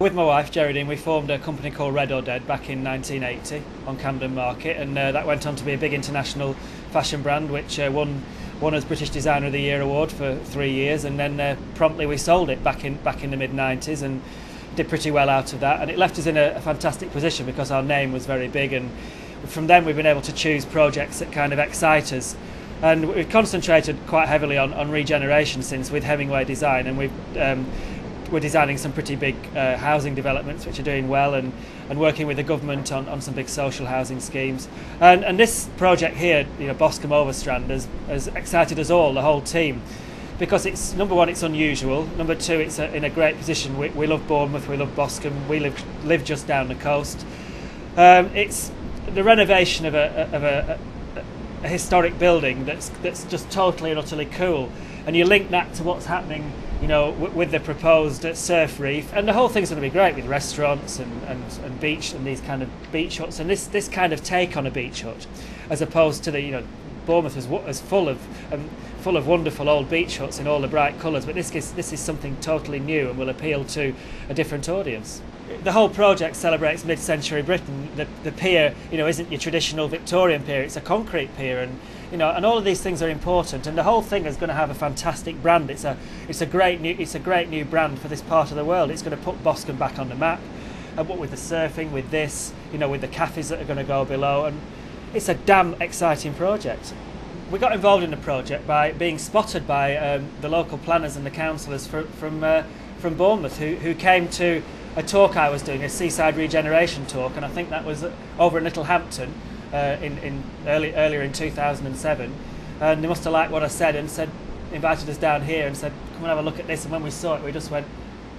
With my wife Geraldine, we formed a company called Red or Dead back in 1980 on Camden Market, and that went on to be a big international fashion brand which won us British Designer of the Year award for 3 years, and then promptly we sold it back in the mid-90s and did pretty well out of that, and it left us in a fantastic position because our name was very big, and from then we've been able to choose projects that kind of excite us. And we've concentrated quite heavily on regeneration since with Hemingway Design, and we're designing some pretty big housing developments which are doing well, and working with the government on some big social housing schemes. And this project here, Boscombe Overstrand, has excited us all, the whole team, because it's, number one, it's unusual. Number two, it's in a great position. We love Bournemouth, we love Boscombe, we live just down the coast. It's the renovation of a historic building that's just totally and utterly cool, and you link that to what's happening with the proposed surf reef, and the whole thing's going to be great with restaurants and beach and these kind of beach huts, and this kind of take on a beach hut, as opposed to the Bournemouth is full of wonderful old beach huts in all the bright colours, but this is something totally new and will appeal to a different audience. The whole project celebrates mid-century Britain. The pier, isn't your traditional Victorian pier; it's a concrete pier, and all of these things are important. And the whole thing is going to have a fantastic brand. It's a great new brand for this part of the world. It's going to put Boscombe back on the map. And what with the surfing, with this, with the cafes that are going to go below, and it's a damn exciting project. We got involved in the project by being spotted by the local planners and the councillors from Bournemouth, who came to a talk I was doing, a seaside regeneration talk, and I think that was over in Littlehampton earlier in 2007. And they must have liked what I said and invited us down here and said, come and have a look at this. And when we saw it, we just went,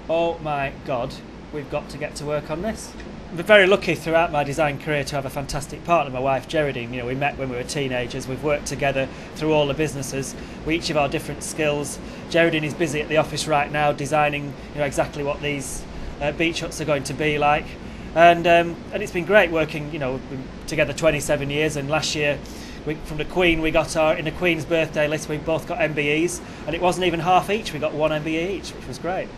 oh my God, we've got to get to work on this. I've been very lucky throughout my design career to have a fantastic partner, my wife Geraldine. We met when we were teenagers. We've worked together through all the businesses. We each have our different skills. Geraldine is busy at the office right now designing exactly what these beach huts are going to be like, and it's been great working. We've been together 27 years, and last year from the Queen we got in the Queen's birthday list, we both got MBEs, and it wasn't even half each, we got one MBE each, which was great.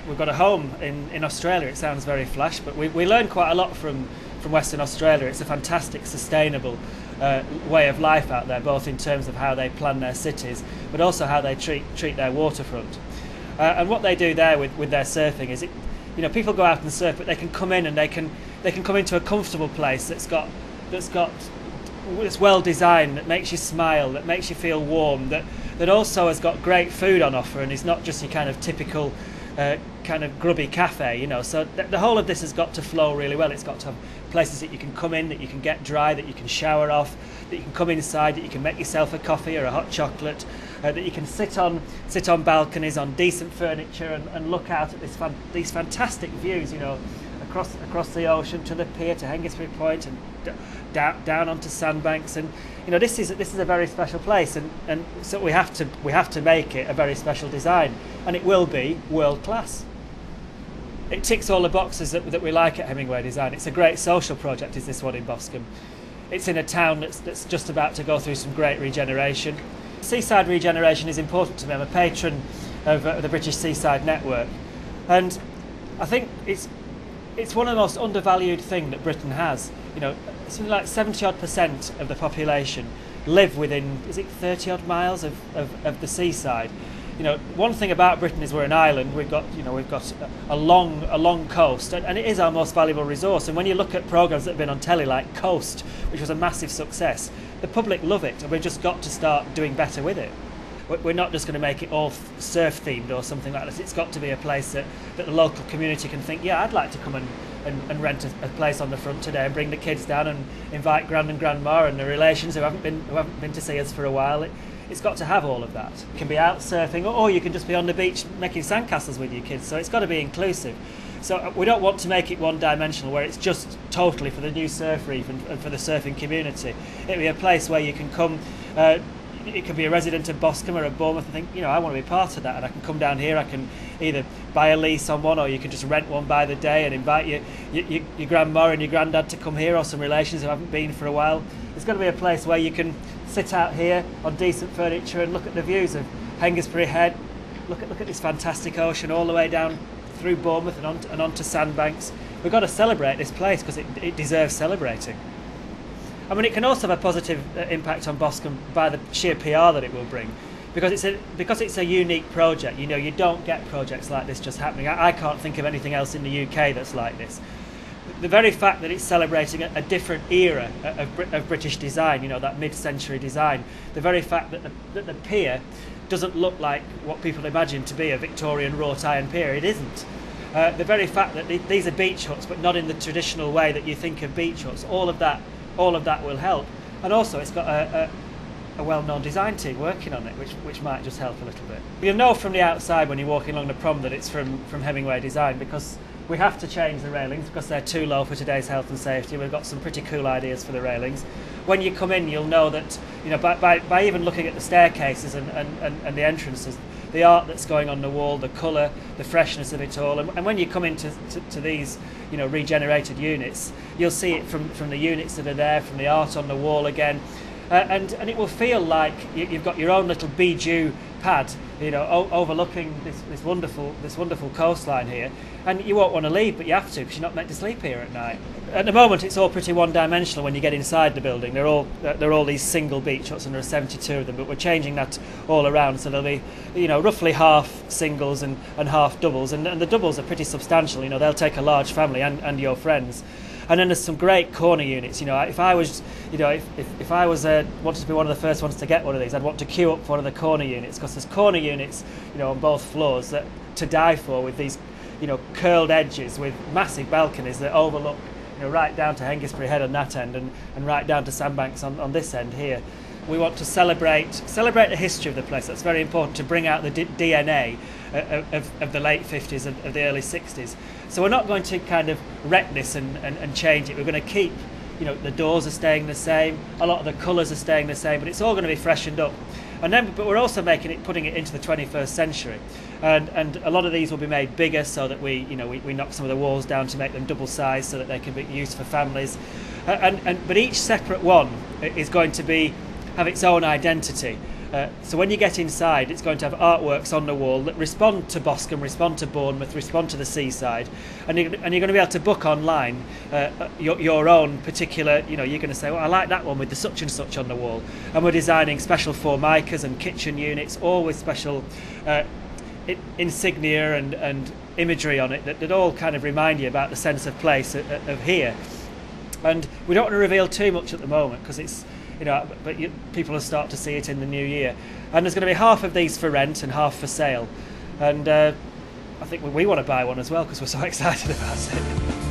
We've got a home in Australia. It sounds very flash, but we learned quite a lot from Western Australia. It's a fantastic, sustainable way of life out there, both in terms of how they plan their cities, but also how they treat their waterfront. And what they do there with their surfing is people go out and surf, but they can come in and they can come into a comfortable place that's well designed, that makes you smile, that makes you feel warm, that also has got great food on offer, and it's not just your kind of typical kind of grubby cafe, So the whole of this has got to flow really well. It's got to have places that you can come in, that you can get dry, that you can shower off, that you can come inside, that you can make yourself a coffee or a hot chocolate, that you can sit on balconies on decent furniture and look out at these fantastic views, across the ocean to the pier, to Hengistbury Point, and down onto sandbanks. And this is a very special place, and so we have to make it a very special design, and it will be world class. It ticks all the boxes that we like at Hemingway Design. It's a great social project, is this one in Boscombe. It's in a town that's just about to go through some great regeneration. Seaside regeneration is important to me. I'm a patron of the British Seaside Network, and I think it's one of the most undervalued thing that Britain has. Something like 70% of the population live within, is it 30 odd miles of the seaside. One thing about Britain is we're an island. We've got a long coast, and it is our most valuable resource. And when you look at programmes that have been on telly like Coast, which was a massive success, the public love it, and we've just got to start doing better with it. We're not just going to make it all surf themed or something like that. It's got to be a place that the local community can think, yeah, I'd like to come and rent a place on the front today, and bring the kids down and invite Grand and Grandma and the relations who haven't been to see us for a while. It's got to have all of that. You can be out surfing, or you can just be on the beach making sandcastles with your kids. So it's got to be inclusive. So we don't want to make it one-dimensional, where it's just totally for the new surf reef and for the surfing community. It'll be a place where you can come. It could be a resident of Boscombe or of Bournemouth and think, I want to be part of that, and I can come down here. I can either buy a lease on one, or you can just rent one by the day and invite your grandma and your granddad to come here, or some relations who haven't been for a while. It's going to be a place where you can sit out here on decent furniture and look at the views of Hengistbury Head. Look at this fantastic ocean all the way down through Bournemouth and onto Sandbanks. We've got to celebrate this place because it deserves celebrating. I mean, it can also have a positive impact on Boscombe by the sheer PR that it will bring, because it's a unique project. You know, you don't get projects like this just happening. I can't think of anything else in the UK that's like this. The very fact that it's celebrating a different era of British design, you know, that mid-century design, the very fact that the pier doesn't look like what people imagine to be a Victorian wrought iron pier, it isn't. The very fact that these are beach huts, but not in the traditional way that you think of beach huts, all of that will help. And also it's got a well-known design team working on it, which might just help a little bit. You'll know from the outside when you're walking along the prom that it's from Hemingway Design, because we have to change the railings because they're too low for today's health and safety. We've got some pretty cool ideas for the railings. When you come in, you'll know that, you know, by even looking at the staircases and the entrances, the art that's going on the wall, the colour, the freshness of it all. And when you come into these, you know, regenerated units, you'll see it from the units that are there, from the art on the wall again. And it will feel like you've got your own little bijou pad, you know, overlooking this wonderful coastline here, and you won't want to leave, but you have to because you're not meant to sleep here at night. At the moment, it's all pretty one-dimensional when you get inside the building. They're all these single beach huts, and there are 72 of them. But we're changing that all around, so there'll be, you know, roughly half singles and half doubles, and the doubles are pretty substantial. You know, they'll take a large family and your friends. And then there's some great corner units. You know, if I was wanted to be one of the first ones to get one of these, I'd want to queue up for one of the corner units, because there's corner units, you know, on both floors that to die for, with these, you know, curled edges with massive balconies that overlook, you know, right down to Hengistbury Head on that end and right down to Sandbanks on this end here. We want to celebrate the history of the place. That's very important, to bring out the DNA of the late 50s and of the early 60s. So we're not going to kind of wreck this and change it. We're going to keep, you know, the doors are staying the same, a lot of the colours are staying the same, but it's all going to be freshened up. But we're also putting it into the 21st century, and a lot of these will be made bigger so that we knock some of the walls down to make them double size so that they can be used for families. But each separate one is going to have its own identity. So when you get inside, it's going to have artworks on the wall that respond to Boscombe, respond to Bournemouth, respond to the seaside, and you're going to be able to book online your own particular. You know, you're going to say, well, I like that one with the such and such on the wall, and we're designing special formicas and kitchen units, all with special insignia and imagery on it that all kind of remind you about the sense of place of here. And we don't want to reveal too much at the moment because it's, you know, but people will start to see it in the new year. And there's going to be half of these for rent and half for sale. And I think we want to buy one as well because we're so excited about it.